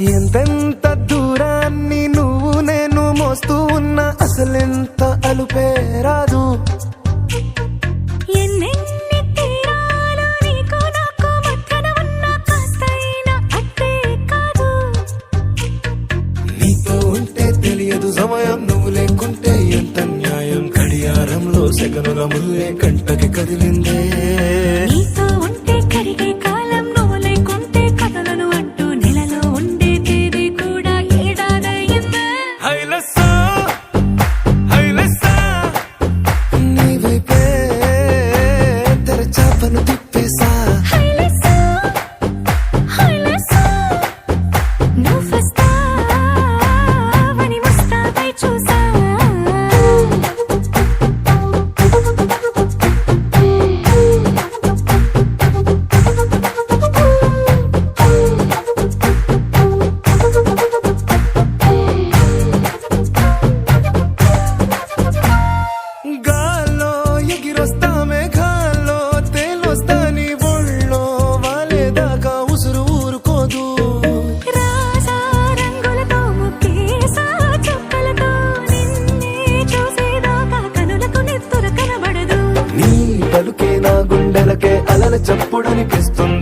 ఎంతెంత దూరాన్ని నువ్వు నేను మోస్తూ ఉన్నా అసలెంత అలుపే రాదు. ఎన్నెన్ని తీరాలు నీకు నాకు మధ్యన ఉన్న కాస్తైనా అట్టే కాదు. నీతో ఉంటే తెలియదు సమయం, నువ్వు లేకుంటే ఎంత న్యాయం. గడియారంలో సెకనుల ముల్లే కంటకి కదిలిందే. నీతో ఉంటే కరిగే కాలం, నువ్వు లేకుంటే కథలను అంటూ నెలలో ఉండే తేదీ కూడా ఏడాదయ్యిందే. హైలెస్సా హైలెస్సా నీ వైపే తెరచాపను తిప్పేసా. హైలెస్సా హైలెస్సా నువ్వు వస్తావని ముస్తాబై చూసా. గాల్లో ఎగిరొస్తా మేఘాల్లో తేలొస్తా నీ ఒళ్ళో వాలేదాకా ఉసురు ఊరుకోదు. రాజా రంగులతో ముక్కేసా చుక్కలతో నిన్నే చూసేదాకా కనులకు నెత్తురు కనబడదు. నీ పలుకే నా గుండెలకే అలల చప్పుడనిపిస్తుంది.